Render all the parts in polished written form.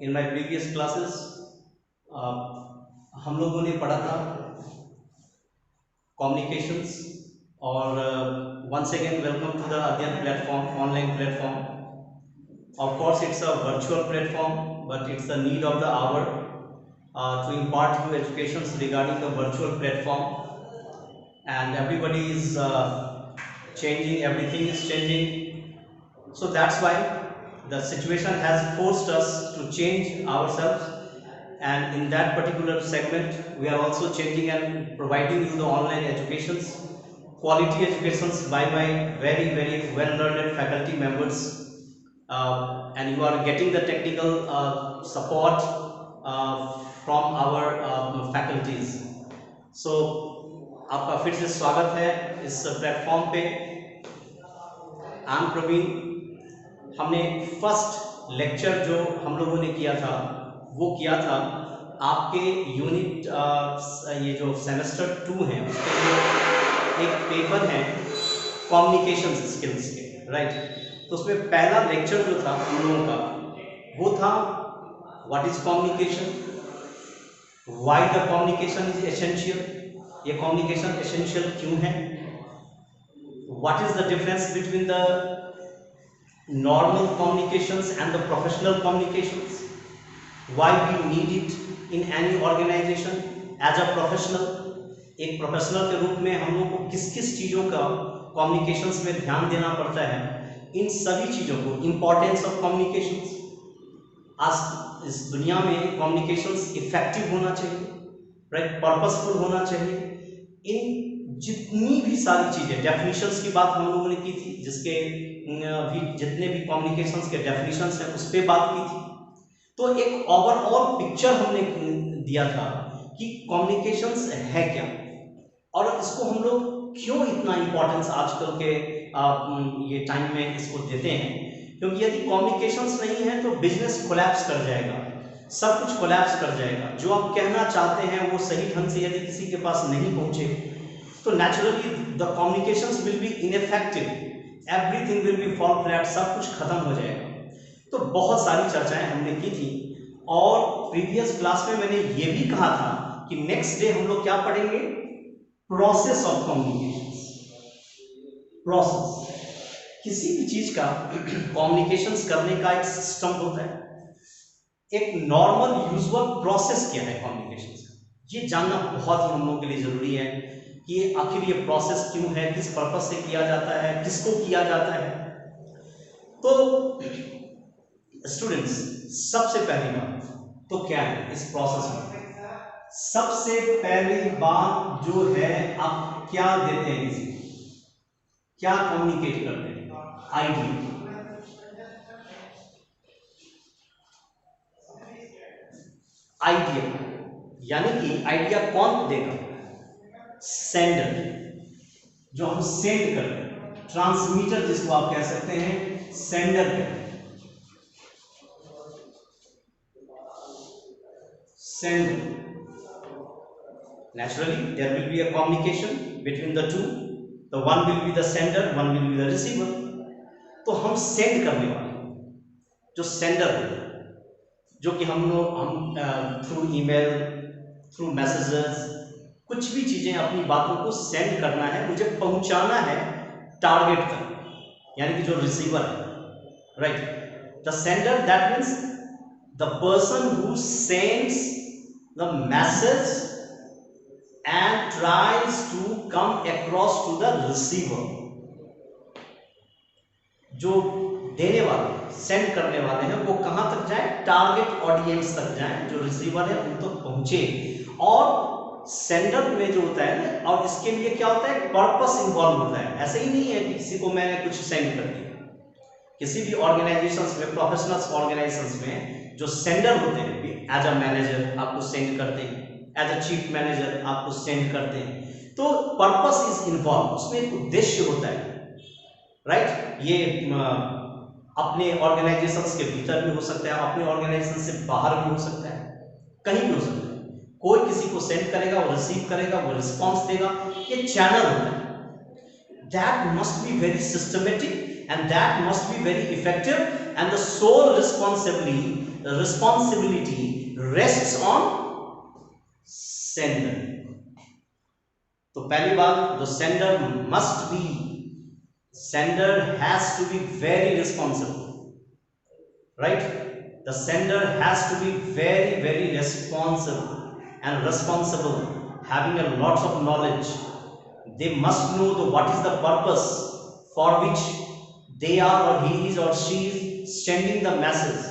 In my previous classes हम लोगों ने पढ़ा था कम्युनिकेशंस और once again welcome to the Adyan platform, online platform. Of course it's a virtual platform, but it's the need of the hour to impart you educations regarding the virtual platform, and everybody is changing, everything is changing, so that's why the situation has forced us to change ourselves, and in that particular segment we are also changing and providing you the online educations, quality educations by my very well learned faculty members, and you are getting the technical support from our faculties. So आपका फिर से स्वागत है इस platform पे। I am Praveen. हमने first lecture जो हम लोगों ने किया था वो किया था आपके यूनिट ये जो सेमेस्टर 2 है उसके लिए एक पेपर है कम्युनिकेशन स्किल्स के, राइट। तो उसमें पहला लेक्चर जो था हम लोगों का वो था what is communication, why the communication is essential, ये कम्युनिकेशन एसेंशियल क्यों है, what is the difference between the normal communications and the professional communications, why we need it in any organization as a professional। एक professional के रूप में हम लोग को किस किस चीज़ों का कम्युनिकेशंस में ध्यान देना पड़ता है, इन सभी चीज़ों को, इम्पोर्टेंस ऑफ कम्युनिकेशंस। आज इस दुनिया में कम्युनिकेशंस इफेक्टिव होना चाहिए, राइट, पर्पसफुल होना चाहिए। इन जितनी भी सारी चीज़ें, डेफिनेशंस की बात हम लोगों ने की थी, जिसके भी जितने भी कम्युनिकेशंस के डेफिनेशंस हैं उस पर बात की थी। तो एक ओवरऑल पिक्चर हमने दिया था कि कम्युनिकेशंस है क्या और इसको हम लोग क्यों इतना इम्पोर्टेंस आजकल के ये टाइम में इसको देते हैं। क्योंकि यदि कम्युनिकेशंस नहीं है तो बिजनेस कोलैप्स कर जाएगा, सब कुछ कोलैप्स कर जाएगा। जो आप कहना चाहते हैं वो सही ढंग से यदि किसी के पास नहीं पहुंचे तो naturally the communications will be ineffective, everything will be fall flat, सब कुछ खत्म हो जाएगा। तो बहुत सारी चर्चाएं हमने की थी और प्रीवियस क्लास में मैंने ये भी कहा था कि नेक्स्ट डे हम लोग क्या पढ़ेंगे, प्रोसेस ऑफ कम्युनिकेशंस। प्रोसेस, किसी भी चीज का कम्युनिकेशंस करने का एक सिस्टम होता है, एक नॉर्मल यूजुअल प्रोसेस क्या है कम्युनिकेशंस का, ये जानना बहुत ही हम लोगों के लिए जरूरी है कि आखिर ये प्रोसेस क्यों है, किस पर्पस से किया जाता है, किसको किया जाता है। तो स्टूडेंट्स, सबसे पहली बात तो क्या है इस प्रोसेस में, सबसे पहली बात जो है आप क्या देते हैं, किसी क्या कम्युनिकेट करते हैं, आइडिया। आइडिया यानी कि आइडिया कौन देगा, सेंडर, जो हम सेंड करते हैं, ट्रांसमीटर जिसको आप कह सकते हैं, सेंडर कहते हैं। Sender, naturally there will be a communication between the two, the one will be the sender, one will be the receiver। तो हम सेंड करने वाले जो सेंडर है, जो कि हम थ्रू ईमेल, थ्रू मैसेजेस, कुछ भी चीजें अपनी बातों को सेंड करना है, मुझे पहुंचाना है टारगेट तक, यानी कि जो रिसीवर है, right. The sender that means the person who sends the message and tries to come across to the receiver. जो देने वाले, सेंड करने वाले हैं, वो कहां तक जाए, टारगेट ऑडियंस तक जाए, जो रिसीवर है उन तक पहुंचे। और सेंडर में जो होता है ना, और इसके लिए क्या होता है, पर्पस इन्वॉल्व होता है। ऐसे ही नहीं है कि किसी को मैंने कुछ सेंड कर दिया। किसी भी ऑर्गेनाइजेशंस में, प्रोफेशनल ऑर्गेनाइजेशंस में जो सेंडर होते हैं, एज अ मैनेजर आपको सेंड करते हैं, एज अ चीफ मैनेजर आपको सेंड करते हैं, तो पर्पस इज इन्वॉल्व, उसमें एक उद्देश्य होता है, राइट। ये अपने ऑर्गेनाइजेशंस के भीतर भी हो सकता है, अपने ऑर्गेनाइजेशन से बाहर भी हो सकता है, कहीं भी हो सकता है। कोई किसी को सेंड करेगा, वो रिसीव करेगा, वो रिस्पॉन्स देगा, ये चैनल होता है। That must be very systematic and that must be very effective, and the sole responsibility rests on sender. तो पहली बात, the sender has to be very responsible, right? The sender has to be very responsible, having a lot of knowledge. They must know what is the purpose for which they are, or he is or she is sending the message,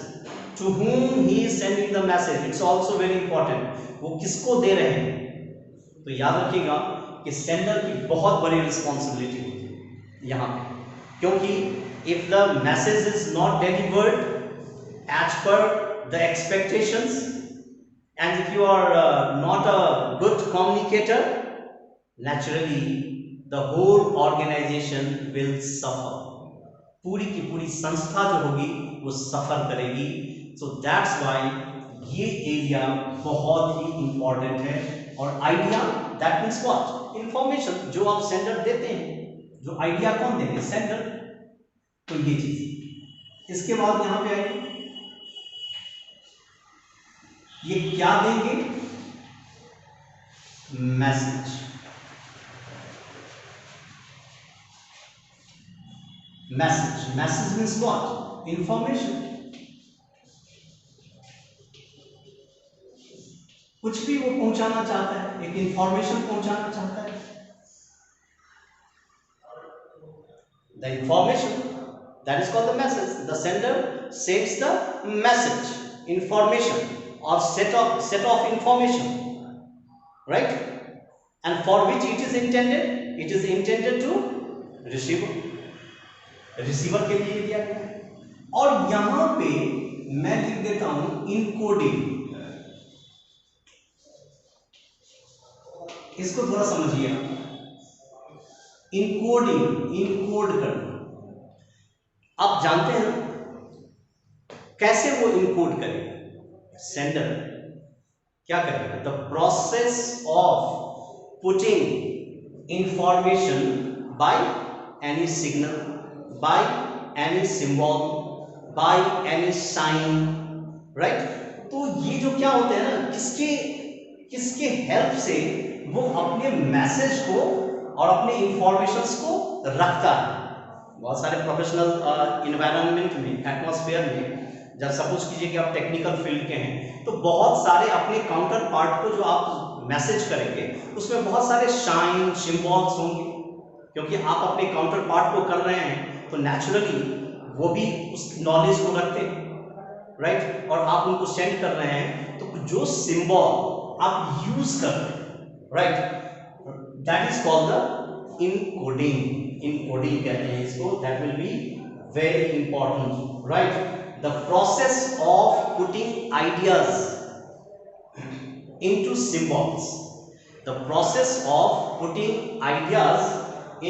to whom he is sending the message. It's also very important, वो किसको दे रहे हैं. तो याद रखिएगा कि sender की बहुत बड़ी रिस्पॉन्सिबिलिटी होती है यहाँ पे, क्योंकि if the message is not delivered as per the expectations, and if you are not a good communicator, naturally the whole organization will suffer. पूरी की पूरी संस्था जो होगी वो सफर करेगी. So that's why ये एरिया बहुत ही इंपॉर्टेंट है. और idea, that means what? Information जो आप सेंडर देते हैं. जो आइडिया कौन देंगे? सेंडर. तो ये चीज. इसके बाद यहां पे आइए, ये क्या देंगे? Message. Message means what? Information. कुछ भी वो पहुंचाना चाहता है, एक इंफॉर्मेशन पहुंचाना चाहता है. The information, that is called the message. The sender sends the message, information, or set of information, right? And for which it is intended? It is intended to receiver. Receiver के लिए दिया गया है. और यहां पे मैं लिख देता हूं इनकोडिंग. इसको थोड़ा समझिए. इनकोडिंग, इनकोड करना. आप जानते हैं कैसे वो इनकोड करेगा? सेंडर क्या करेगा? The process of putting information by any signal, by any symbol, by any sign, right? तो ये जो क्या होते हैं ना, किसके हेल्प से वो अपने मैसेज को और अपने इंफॉर्मेशंस को रखता है. बहुत सारे प्रोफेशनल इन्वायरमेंट में, एटमॉस्फेयर में, जब सपोज कीजिए कि आप टेक्निकल फील्ड के हैं, तो बहुत सारे अपने काउंटर पार्ट को जो आप मैसेज करेंगे उसमें बहुत सारे शाइन, सिंबल्स होंगे, क्योंकि आप अपने काउंटर पार्ट को कर रहे हैं तो नेचुरली वो भी उस नॉलेज को रखते हैं, राइट? और आप उनको सेंड कर रहे हैं तो जो सिंबल आप यूज कर रहे हैं, right, that is called the encoding. Encoding कहते हैं इसको. That will be very important, right? The process of putting ideas into symbols. The process of putting ideas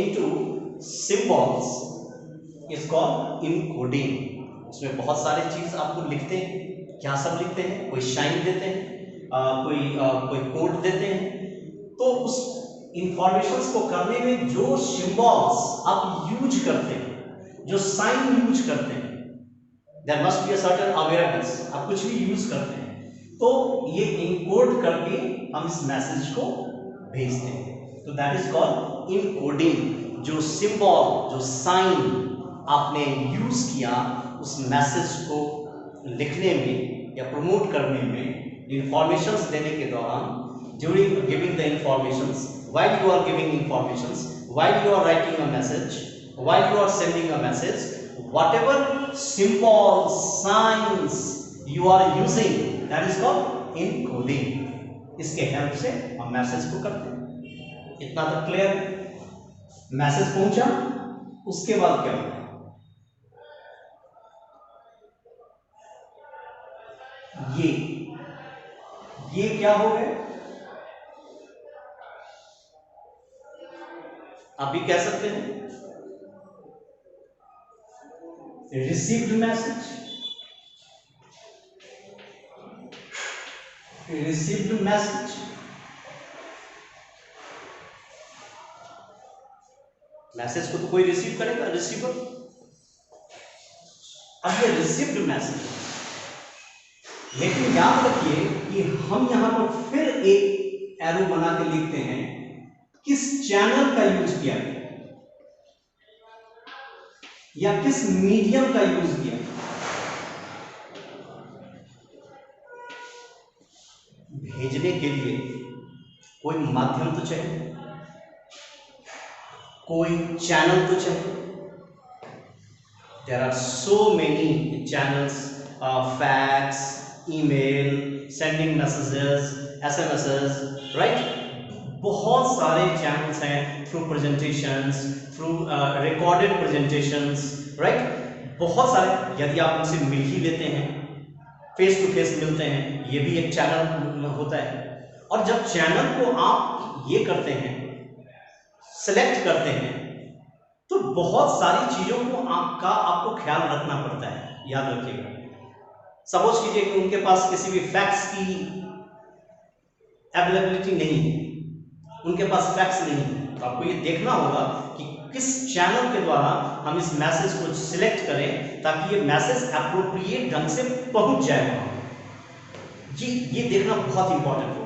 into symbols is called encoding. उसमें बहुत सारे चीज आपको लिखते हैं. क्या सब लिखते हैं? कोई शाइन देते हैं, कोई कोड देते हैं. तो उस इंफॉर्मेशंस को करने में जो सिंबल्स आप यूज करते हैं, जो साइन यूज करते हैं, there must be a certain awareness. आप कुछ भी यूज करते हैं तो ये इनकोड करके हम इस मैसेज को भेजते हैं. तो दैट इज कॉल्ड इनकोडिंग. जो सिंबल, जो साइन आपने यूज किया उस मैसेज को लिखने में या प्रमोट करने में, इंफॉर्मेशंस देने के दौरान, during giving the informations, while you are giving informations, while you are writing a message, while you are sending a message, whatever symbols, signs you are using, that is called encoding. इसके help से हम message को करते हैं. इतना तो clear? Message पहुंचा, उसके बाद क्या होगा? ये क्या हो गए? आप भी कह सकते हैं received message, received message, message को तो कोई रिसीव करेगा, रिसीवर. अब ये रिसीव्ड मैसेज, लेकिन याद रखिए कि हम यहां पर फिर एक एरो बना के लिखते हैं किस चैनल का यूज किया गया या किस मीडियम का यूज किया। भेजने के लिए कोई माध्यम तो चाहिए, कोई चैनल तो चाहिए। There are so many channels, fax, email, sending messages, SMSes, right. बहुत सारे चैनल्स हैं, through presentations, through recorded presentations, right. बहुत सारे, यदि आप उनसे मिल ही लेते हैं, फेस टू फेस मिलते हैं, ये भी एक चैनल होता है। और जब चैनल को आप ये करते हैं, सेलेक्ट करते हैं, तो बहुत सारी चीजों को आपको ख्याल रखना पड़ता है, याद रखिएगा। सपोज कीजिए कि उनके पास किसी भी फैक्स की अवेलेबिलिटी नहीं है, उनके पास फैक्स नहीं है, तो आपको ये देखना होगा कि किस चैनल के द्वारा हम इस मैसेज को सिलेक्ट करें ताकि ये मैसेज एप्रोप्रिएट ढंग से पहुंच जाए वहां। जी, ये देखना बहुत इंपॉर्टेंट होगा।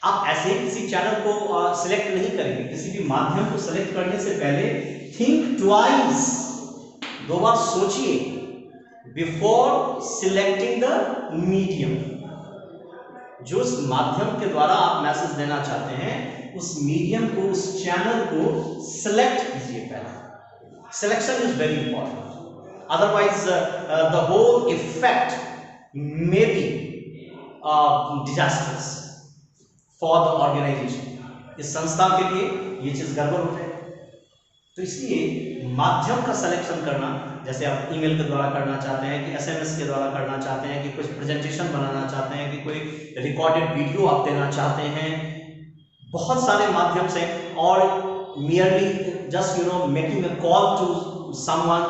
आप ऐसे ही किसी चैनल को सिलेक्ट नहीं करेंगे। किसी भी माध्यम को सिलेक्ट करने से पहले थिंक ट्वाइस, दो बार सोचिए बिफोर सिलेक्टिंग द मीडियम। जो उस माध्यम के द्वारा आप मैसेज देना चाहते हैं, उस मीडियम को, उस चैनल को सिलेक्ट कीजिए पहले। Selection is very important, otherwise the whole effect may be disasters for the organization. इस संस्था के लिए ये चीज गड़बड़ हो जाए। तो इसलिए माध्यम का सिलेक्शन करना, जैसे आप ईमेल के द्वारा करना चाहते हैं, कि एसएमएस के द्वारा करना चाहते हैं, कि कुछ प्रेजेंटेशन बनाना चाहते हैं, कि कोई रिकॉर्डेड वीडियो आप देना चाहते हैं, बहुत सारे माध्यम से। और merely just making a call to someone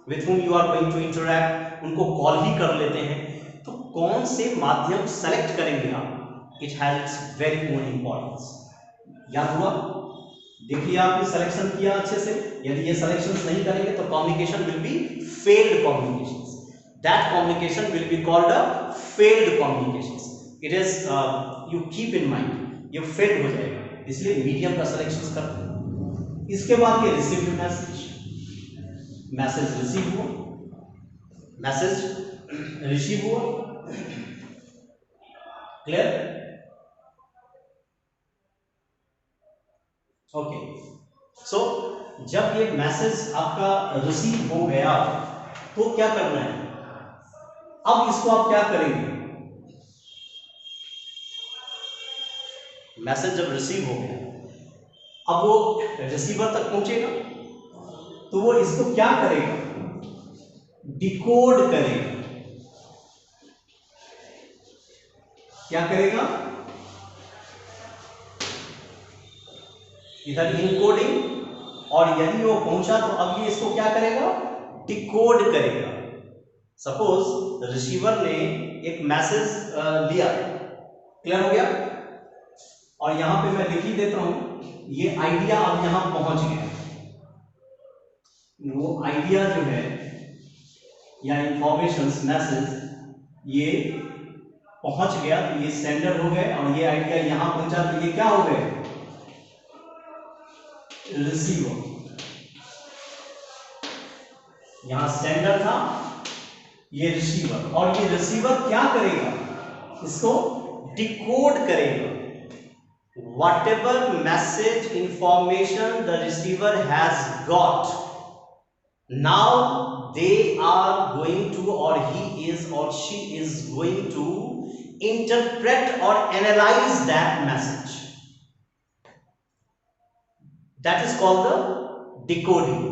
with whom you are going to interact, उनको कॉल ही कर लेते हैं। तो कौन से माध्यम सेलेक्ट करेंगे आप, it has its very own importance. याद हुआ? देखिए, आपने सिलेक्शन किया अच्छे से। यदि ये सिलेक्शंस नहीं करेंगे तो communication will be failed communications. That communication will be called a failed communications. It is you keep in mind, ये फेल्ड हो जाएगा। इसलिए मीडियम का सिलेक्शन करते हैं। इसके बाद ये रिसीव्ड मैसेज, मैसेज रिसीव हुआ, मैसेज रिसीव हुआ, क्लियर? ओके, सो जब ये मैसेज आपका रिसीव हो गया तो क्या करना है? अब इसको आप क्या करेंगे? मैसेज जब रिसीव हो गया, अब वो रिसीवर तक पहुंचेगा, तो वो इसको क्या करेगा? डिकोड करेगा। क्या करेगा? इधर इनकोडिंग, और यदि वो पहुंचा तो अब ये इसको क्या करेगा? डिकोड करेगा। सपोज रिसीवर ने एक मैसेज लिया, क्लियर हो गया? और यहां पे मैं लिख ही देता हूं, ये आइडिया अब यहां पहुंच गया। वो आइडिया जो है या इंफॉर्मेशन मैसेज ये पहुंच गया, तो ये सेंडर हो गए, और ये आइडिया यहां पहुंचा तो ये क्या हो गए? रिसीवर। यहां सेंडर था, ये रिसीवर, और ये रिसीवर क्या करेगा? इसको डिकोड करेगा। Whatever message information the receiver has got, now they are going to, or he is or she is going to interpret or analyze that message. That is called the decoding.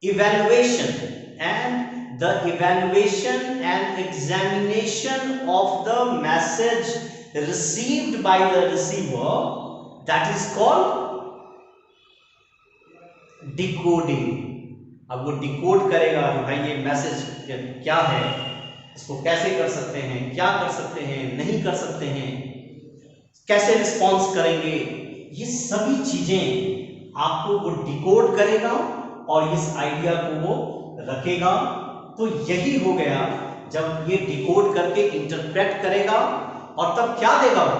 Evaluation, and the evaluation and examination of the message received by the receiver, that is called decoding. अब वो decode करेगा कि भाई ये message क्या है, इसको कैसे कर सकते हैं, क्या कर सकते हैं, नहीं कर सकते हैं, कैसे रिस्पॉन्स करेंगे, ये सभी चीजें आपको वो डिकोड करेगा और इस आइडिया को वो रखेगा। तो यही हो गया जब ये डिकोड करके इंटरप्रेट करेगा और तब क्या देगा वो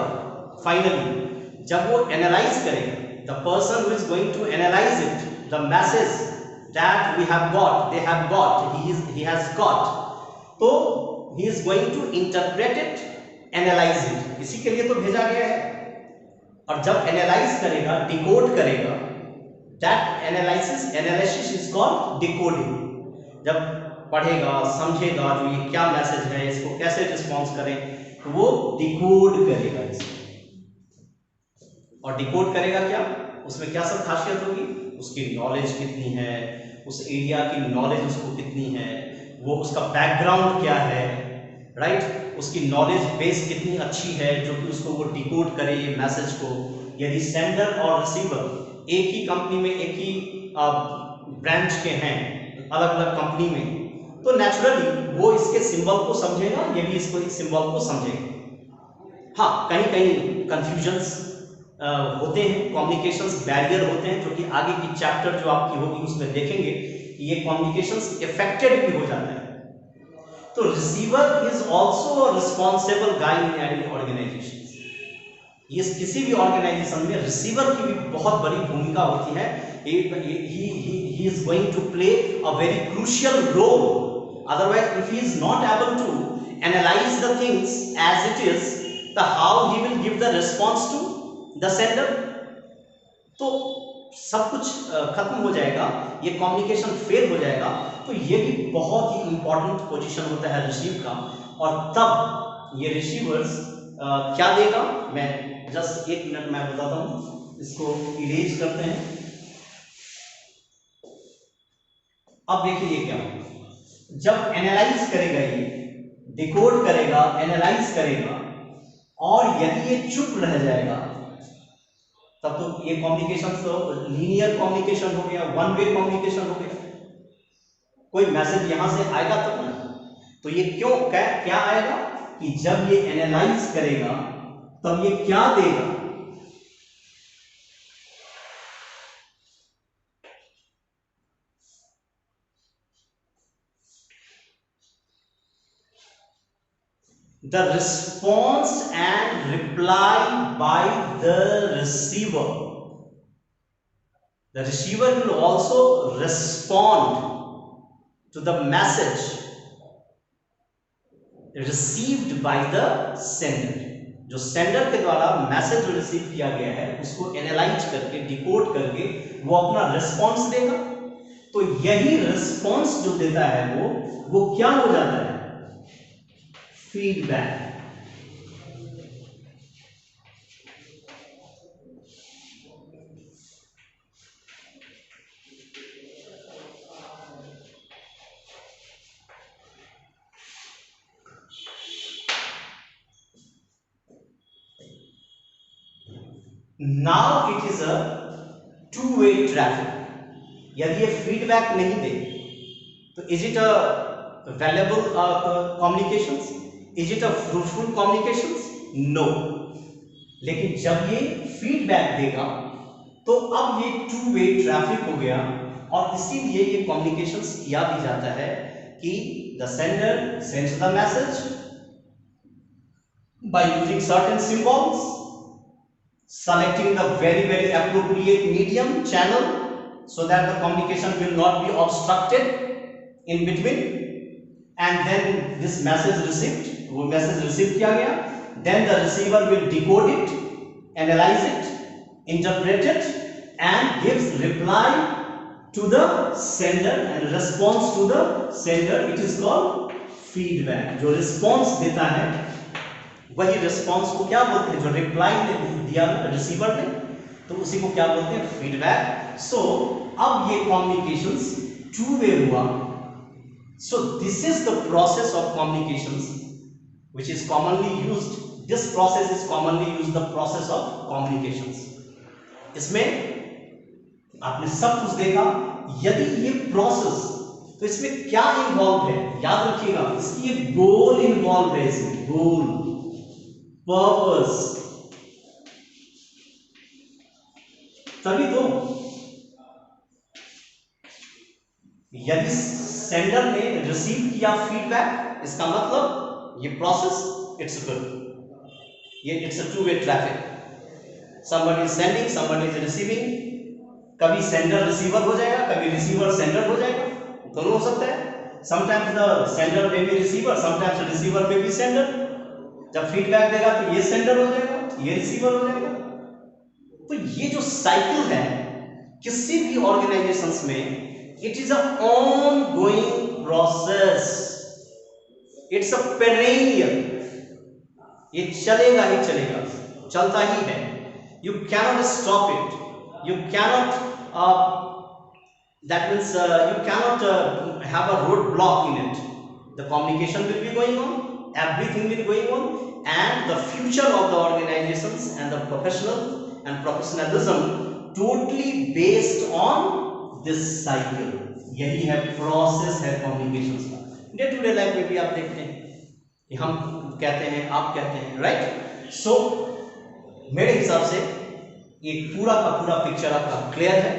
फाइनली जब वो एनालाइज करेगा, the person who is going to analyse it, the message that we have got, they have got, he has got, तो he is going to interpret it, analyse it, इसी के लिए तो भेजा गया है। और जब एनालाइज करेगा, डिकोड करेगा, that analysis is called decoding. जब पढ़ेगा, समझेगा जो ये क्या मैसेज है, इसको कैसे रिस्पॉन्स करें, तो वो डिकोड करेगा इसको। और डिकोड करेगा क्या, उसमें क्या सब खासियत होगी, उसकी नॉलेज कितनी है, उस एरिया की नॉलेज उसको कितनी है, वो उसका बैकग्राउंड क्या है, राइट, उसकी नॉलेज बेस कितनी अच्छी है जो कि उसको वो डिकोड करे ये मैसेज को। यदि सेंडर और रिसीवर एक ही कंपनी में, एक ही ब्रांच के हैं, अलग अलग कंपनी में, तो नेचुरली वो इसके सिंबल को समझेगा, ये भी इसको सिंबल को समझेगा। हाँ, कहीं कहीं कंफ्यूजन्स होते हैं, कम्युनिकेशंस बैरियर होते हैं, जो कि आगे की चैप्टर जो आपकी होगी उसमें देखेंगे कि ये कम्युनिकेशंस इफेक्टेड भी हो जाता है। तो receiver is also a responsible guy in any organization. ये किसी भी ऑर्गेनाइजेशन में रिसीवर की भी बहुत बड़ी भूमिका होती है। he is going to play a very crucial role. Otherwise, if he is not able to analyze the things as it is, the how he will give the response to the sender, तो सब कुछ खत्म हो जाएगा, ये communication fail हो जाएगा। तो ये भी बहुत ही इंपॉर्टेंट पोजीशन होता है रिसीव का। और तब ये रिसीवर्स क्या देगा, मैं जस्ट 1 मिनट में बताता हूँ, इसको इरेज करते हैं। अब देखिए ये क्या होगा, जब एनालाइज करेगा, ये डिकोड करेगा, एनालाइज करेगा, और यदि ये चुप रह जाएगा, तब तो ये कम्युनिकेशन तो लीनियर कम्युनिकेशन हो गया, वन वे कम्युनिकेशन हो गया। कोई मैसेज यहां से आएगा तब ना, तो ये क्यों क्या आएगा कि जब ये एनालाइज करेगा तब ये क्या देगा, the response and reply by the receiver. The receiver will also respond to the message received by the sender. जो सेंडर के द्वारा मैसेज रिसीव किया गया है उसको एनालाइज करके, डिकोड करके वो अपना रिस्पॉन्स देगा। तो यही रिस्पॉन्स जो देता है वो क्या हो जाता है, feedback. Now it is a two way traffic. यदि ये फीडबैक नहीं दे तो is it a valuable communications, is it a fruitful communications? No. लेकिन जब ये फीडबैक देगा तो अब ये टू वे ट्रैफिक हो गया, और इसीलिए ये कम्युनिकेशंस किया भी जाता है कि the sender sends the message by using certain symbols, selecting the very appropriate medium channel so that the communication will not be obstructed in between, and then this message received, वो message receive किया गया, then the receiver will decode it, analyze it, interpret it, and gives reply to the sender and response to the sender. It is called feedback. जो response देता है वही response को क्या बोलते हैं, जो रिप्लाई दिया रिसीवर ने, तो उसी को क्या बोलते हैं, फीडबैक। सो अब ये कम्युनिकेशंस टू वे हुआ। So this is the process of communications which is commonly used, this process is commonly used, the process of communications. इसमें आपने सब कुछ देखा। यदि ये प्रोसेस, तो इसमें क्या इन्वॉल्व है, याद रखिएगा, इसकी एक गोल इन्वॉल्व है, इसमें गोल, पर्पस, तभी तो। यदि सेंडर ने रिसीव किया फीडबैक, इसका मतलब ये प्रोसेस इट्स गुड, ये it's a two way traffic, somebody is sending, somebody is receiving, कभी सेंडर रिसीवर हो जाएगा, कभी रिसीवर सेंडर हो जाएगा, दोनों हो सकता है। समटाइम्स द सेंडर में भी रिसीवर, समटाइम्स रिसीवर में भी सेंडर। जब फीडबैक देगा तो ये सेंडर हो जाएगा, ये रिसीवर हो जाएगा। तो ये जो साइकिल है किसी भी ऑर्गेनाइजेशंस में, it is a ongoing process, it's a perennial, ये चलेगा ही चलेगा, चलता ही है। You cannot stop it. You cannot. That means you cannot have a roadblock in it. The communication will be going on. Everything will be going on, and the future of the organizations and the professionalism totally based on this cycle. यही है process है communications का। Day to day life में भी आप देखते हैं कि हम कहते हैं, आप कहते हैं, राइट। सो मेरे हिसाब से एक पूरा का पूरा पिक्चर आपका क्लियर है।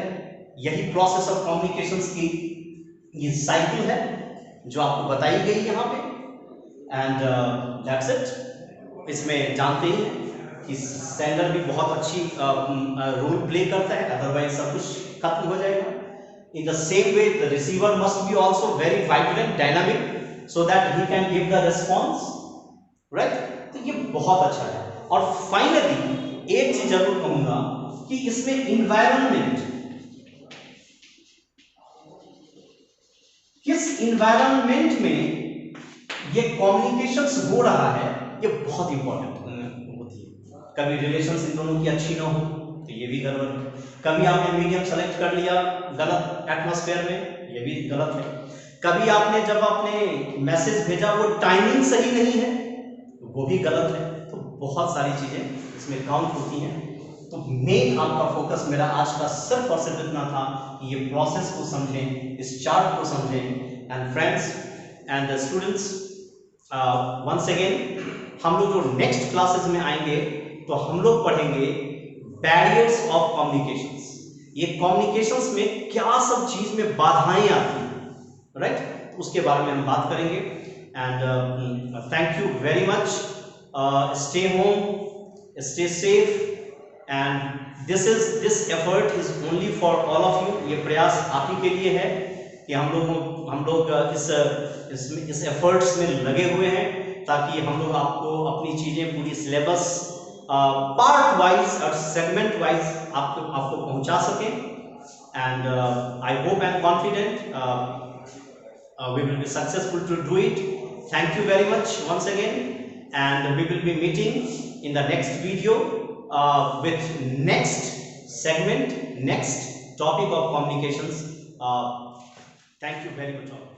यही प्रोसेस ऑफ कम्युनिकेशंस की ये साइकिल है जो आपको बताई गई यहाँ पे, एंड दैट्स इट। इसमें जानते ही कि सेंडर भी बहुत अच्छी रोल प्ले करता है, अदरवाइज सब कुछ खत्म हो जाएगा। In the same way the receiver must be also very vibrant, dynamic, so that he can give the response, right. तो ये बहुत अच्छा है। और फाइनली एक चीज जरूर कहूंगा कि इसमें इन्वायरमेंट, किस इन्वायरमेंट में ये कम्युनिकेशंस हो रहा है, ये बहुत इंपॉर्टेंट होती है। कभी रिलेशंस इन दोनों की अच्छी ना हो तो ये भी गड़बड़ है। कभी आपने मीडियम सेलेक्ट कर लिया गलत एटमॉस्फेयर में, ये भी गलत है। कभी आपने जब आपने मैसेज भेजा वो टाइमिंग सही नहीं है, वो भी गलत है। तो बहुत सारी चीजें इसमें काउंट होती हैं। तो मेन आपका फोकस मेरा आज का सिर्फ और सिर्फ इतना था कि ये प्रोसेस को समझें, इस चार्ट को समझें। And friends and students, once again हम लोग जो नेक्स्ट क्लासेस में आएंगे तो हम लोग पढ़ेंगे बैरियर्स ऑफ कम्युनिकेशंस। ये कम्युनिकेशंस में क्या सब चीज में बाधाएं आती हैं, राइट, उसके बारे में हम बात करेंगे। And thank you very much. Stay home, stay safe, and this effort is only for all of you। ये प्रयास आप ही के लिए है कि हम लोग इस एफर्ट्स में लगे हुए हैं ताकि हम लोग आपको अपनी चीजें पूरी सिलेबस पार्ट वाइज और सेगमेंट वाइज आपको पहुंचा सकें। And I hope and confident we will be successful to do it. Thank you very much once again, and we will be meeting in the next video with next segment, next topic of communications. Thank you very much all.